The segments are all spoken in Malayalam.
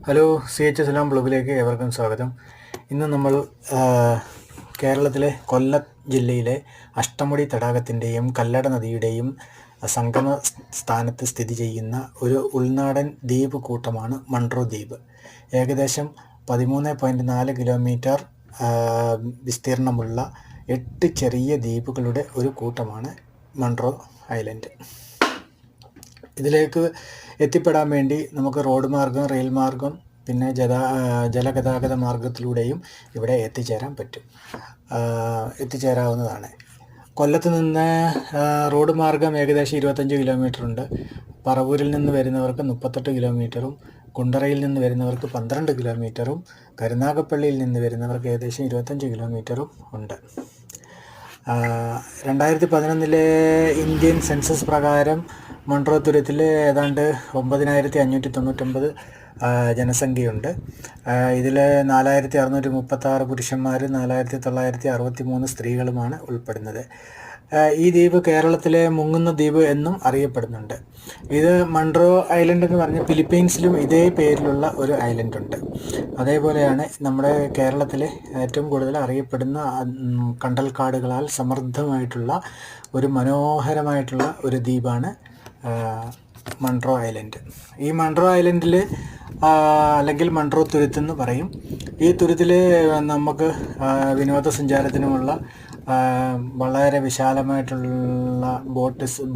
ഹലോ, സി എച്ച് എസ് എല്ലാം ബ്ലോഗിലേക്ക് ഏവർക്കും സ്വാഗതം. ഇന്ന് നമ്മൾ കേരളത്തിലെ കൊല്ലം ജില്ലയിലെ അഷ്ടമുടി തടാകത്തിൻ്റെയും കല്ലട നദിയുടെയും സംഗമ സ്ഥാനത്ത് സ്ഥിതി ചെയ്യുന്ന ഒരു ഉൾനാടൻ ദ്വീപ് കൂട്ടമാണ് മൺട്രോ ദ്വീപ്. ഏകദേശം 13.4 കിലോമീറ്റർ വിസ്തീർണമുള്ള 8 ചെറിയ ദ്വീപുകളുടെ ഒരു കൂട്ടമാണ് മൺട്രോ ഐലൻഡ്. ഇതിലേക്ക് എത്തിപ്പെടാൻ വേണ്ടി നമുക്ക് റോഡ് മാർഗം, റെയിൽ മാർഗം, പിന്നെ ജലഗതാഗത മാർഗത്തിലൂടെയും ഇവിടെ എത്തിച്ചേരാവുന്നതാണ്. കൊല്ലത്ത് നിന്ന് റോഡ് മാർഗം ഏകദേശം 25 കിലോമീറ്റർ ഉണ്ട്. പറവൂരിൽ നിന്ന് വരുന്നവർക്ക് 38 കിലോമീറ്ററും, കുണ്ടറയിൽ നിന്ന് വരുന്നവർക്ക് 12 കിലോമീറ്ററും, കരുനാഗപ്പള്ളിയിൽ നിന്ന് വരുന്നവർക്ക് ഏകദേശം 25 കിലോമീറ്ററും ഉണ്ട്. 2011 ഇന്ത്യൻ സെൻസസ് പ്രകാരം മൺട്രോ തുരുത്തിൽ ഏതാണ്ട് 9599 ജനസംഖ്യയുണ്ട്. ഇതിൽ 4636 പുരുഷന്മാർ, 4963 സ്ത്രീകളുമാണ് ഉൾപ്പെടുന്നത്. ഈ ദ്വീപ് കേരളത്തിലെ മുങ്ങുന്ന ദ്വീപ് എന്നും അറിയപ്പെടുന്നുണ്ട്. ഇത് മൺട്രോ ഐലൻഡ് എന്ന് പറഞ്ഞ ഫിലിപ്പീൻസിലും ഇതേ പേരിലുള്ള ഒരു ഐലൻഡ് ഉണ്ട്. അതേപോലെയാണ് നമ്മുടെ കേരളത്തിലെ ഏറ്റവും കൂടുതൽ അറിയപ്പെടുന്ന കണ്ടൽക്കാടുകളാൽ സമൃദ്ധമായിട്ടുള്ള ഒരു മനോഹരമായിട്ടുള്ള ഒരു ദ്വീപാണ് മൺട്രോ ഐലൻഡ്. ഈ മൺട്രോ ഐലൻഡിൽ അല്ലെങ്കിൽ മൺട്രോ തുരുത്തെന്ന് പറയും. ഈ തുരുത്തിൽ നമുക്ക് വിനോദസഞ്ചാരത്തിനുമുള്ള വളരെ വിശാലമായിട്ടുള്ള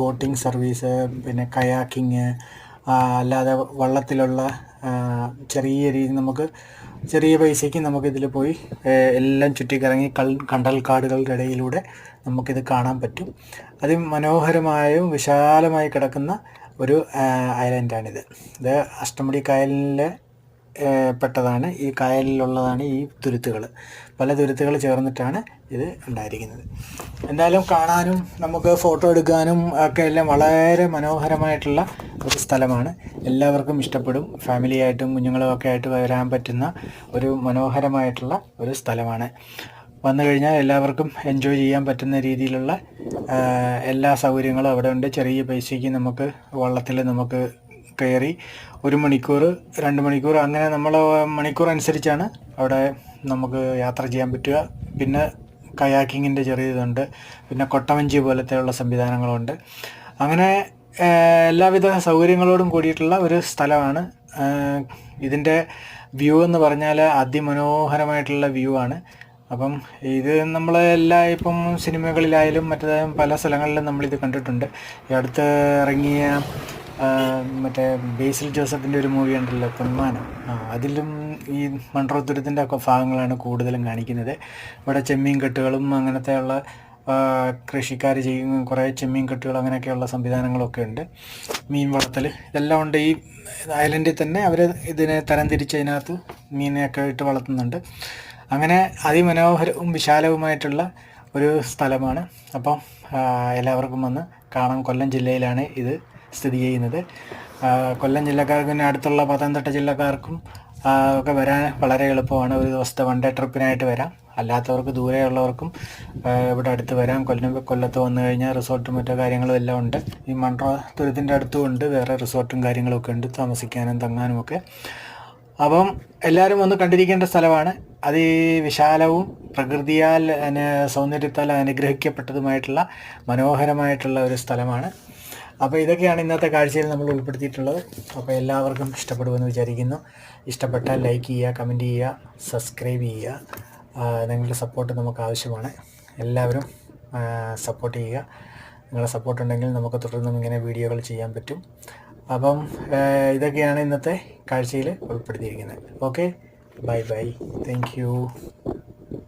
ബോട്ടിംഗ് സർവീസ്, പിന്നെ കയാക്കിങ്, അല്ലാതെ വള്ളത്തിലുള്ള ചെറിയ നമുക്ക് ചെറിയ പൈസയ്ക്ക് നമുക്കിതിൽ പോയി എല്ലാം ചുറ്റിക്കറങ്ങി കണ്ടൽക്കാടുകളുടെ ഇടയിലൂടെ നമുക്കിത് കാണാൻ പറ്റും. അതിമനോഹരമായും വിശാലമായി കിടക്കുന്ന ഒരു ഐലൻഡാണിത്. ഇത് അഷ്ടമുടി കായലിലെ പെട്ടതാണ്. ഈ കായലിലുള്ളതാണ് ഈ തുരുത്തുകൾ. പല തുരുത്തുകൾ ചേർന്നിട്ടാണ് ഇത് ഉണ്ടായിരിക്കുന്നത്. എന്തായാലും കാണാനും നമുക്ക് ഫോട്ടോ എടുക്കാനും ഒക്കെ എല്ലാം വളരെ മനോഹരമായിട്ടുള്ള ഒരു സ്ഥലമാണ്. എല്ലാവർക്കും ഇഷ്ടപ്പെടും. ഫാമിലിയായിട്ടും കുഞ്ഞുങ്ങളുമൊക്കെ ആയിട്ട് വരാൻ പറ്റുന്ന ഒരു മനോഹരമായിട്ടുള്ള ഒരു സ്ഥലമാണ്. വന്നു കഴിഞ്ഞാൽ എല്ലാവർക്കും എൻജോയ് ചെയ്യാൻ പറ്റുന്ന രീതിയിലുള്ള എല്ലാ സൗകര്യങ്ങളും അവിടെ ഉണ്ട്. ചെറിയ പൈസയ്ക്ക് നമുക്ക് വള്ളത്തിൽ നമുക്ക് കയറി 1 മണിക്കൂർ, 2 മണിക്കൂർ, അങ്ങനെ നമ്മൾ മണിക്കൂർ അനുസരിച്ചാണ് അവിടെ നമുക്ക് യാത്ര ചെയ്യാൻ പറ്റുക. പിന്നെ കയാക്കിങ്ങിൻ്റെ ചെറിയതുണ്ട്, പിന്നെ കൊട്ടവഞ്ചി പോലത്തെയുള്ള സംവിധാനങ്ങളുണ്ട്. അങ്ങനെ എല്ലാവിധ സൗകര്യങ്ങളോടും കൂടിയിട്ടുള്ള ഒരു സ്ഥലമാണ്. ഇതിൻ്റെ വ്യൂ എന്ന് പറഞ്ഞാൽ അതിമനോഹരമായിട്ടുള്ള വ്യൂ ആണ്. അപ്പം ഇത് ഇപ്പം സിനിമകളിലായാലും മറ്റേ പല സ്ഥലങ്ങളിലും നമ്മളിത് കണ്ടിട്ടുണ്ട്. ഈ അടുത്ത് ഇറങ്ങിയ മറ്റേ ബേസിൽ ജോസഫിൻ്റെ ഒരു മൂവി ഉണ്ടല്ലോ, പൊന്മാനം, അതിലും ഈ മൺട്രോ തുരുത്തിൻ്റെ ഒക്കെ ഭാഗങ്ങളാണ് കൂടുതലും കാണിക്കുന്നത്. ഇവിടെ ചെമ്മീൻ കെട്ടുകളും അങ്ങനത്തെ ഉള്ള കൃഷിക്കാർ ചെയ്യുന്ന കുറേ ചെമ്മീൻ കെട്ടുകൾ, അങ്ങനെയൊക്കെയുള്ള സംവിധാനങ്ങളൊക്കെ ഉണ്ട്. മീൻ വളർത്തൽ ഇതെല്ലാം ഉണ്ട്. ഈ ഐലൻഡിൽ തന്നെ അവർ ഇതിനെ തരംതിരിച്ചതിനകത്ത് മീനെയൊക്കെ ഇട്ട് വളർത്തുന്നുണ്ട്. അങ്ങനെ അതിമനോഹരവും വിശാലവുമായിട്ടുള്ള ഒരു സ്ഥലമാണ്. അപ്പം എല്ലാവർക്കും വന്ന് കാണാം. കൊല്ലം ജില്ലയിലാണ് ഇത് സ്ഥിതി ചെയ്യുന്നത്. കൊല്ലം ജില്ലക്കാർക്ക്, പിന്നെ അടുത്തുള്ള പത്തനംതിട്ട ജില്ലക്കാർക്കും ഒക്കെ വരാൻ വളരെ എളുപ്പമാണ്. ഒരു ദിവസത്തെ 1 ഡേ ട്രിപ്പിനായിട്ട് വരാം. അല്ലാത്തവർക്ക്, ദൂരെയുള്ളവർക്കും ഇവിടെ അടുത്ത് വരാം. കൊല്ലത്ത് വന്നു കഴിഞ്ഞാൽ റിസോർട്ടും മറ്റു കാര്യങ്ങളും എല്ലാം ഉണ്ട്. ഈ മൺട്രോ തുരുത്തിൻ്റെ അടുത്തും ഉണ്ട് വേറെ റിസോർട്ടും കാര്യങ്ങളൊക്കെ ഉണ്ട്, താമസിക്കാനും തങ്ങാനും ഒക്കെ. അപ്പം എല്ലാവരും വന്ന് കണ്ടിരിക്കേണ്ട സ്ഥലമാണ്. അതിവിശാലവും പ്രകൃതിയാൽ സൗന്ദര്യത്താൽ അനുഗ്രഹിക്കപ്പെട്ടതുമായിട്ടുള്ള മനോഹരമായിട്ടുള്ള ഒരു സ്ഥലമാണ്. അപ്പോൾ ഇതൊക്കെയാണ് ഇന്നത്തെ കാഴ്ചയിൽ നമ്മൾ ഉൾപ്പെടുത്തിയിട്ടുള്ളത്. അപ്പോൾ എല്ലാവർക്കും ഇഷ്ടപ്പെടുമെന്ന് വിചാരിക്കുന്നു. ഇഷ്ടപ്പെട്ടാൽ ലൈക്ക് ചെയ്യുക, കമൻറ്റ് ചെയ്യുക, സബ്സ്ക്രൈബ് ചെയ്യുക. നിങ്ങളുടെ സപ്പോർട്ട് നമുക്ക് ആവശ്യമാണ്. എല്ലാവരും സപ്പോർട്ട് ചെയ്യുക. നിങ്ങളുടെ സപ്പോർട്ട് ഉണ്ടെങ്കിൽ നമുക്ക് തുടർന്നും ഇങ്ങനെ വീഡിയോകൾ ചെയ്യാൻ പറ്റും. അപ്പം ഇതൊക്കെയാണ് ഇന്നത്തെ കാഴ്ചയിൽ ഉൾപ്പെടുത്തിയിരിക്കുന്നത്. Okay, bye bye, thank you.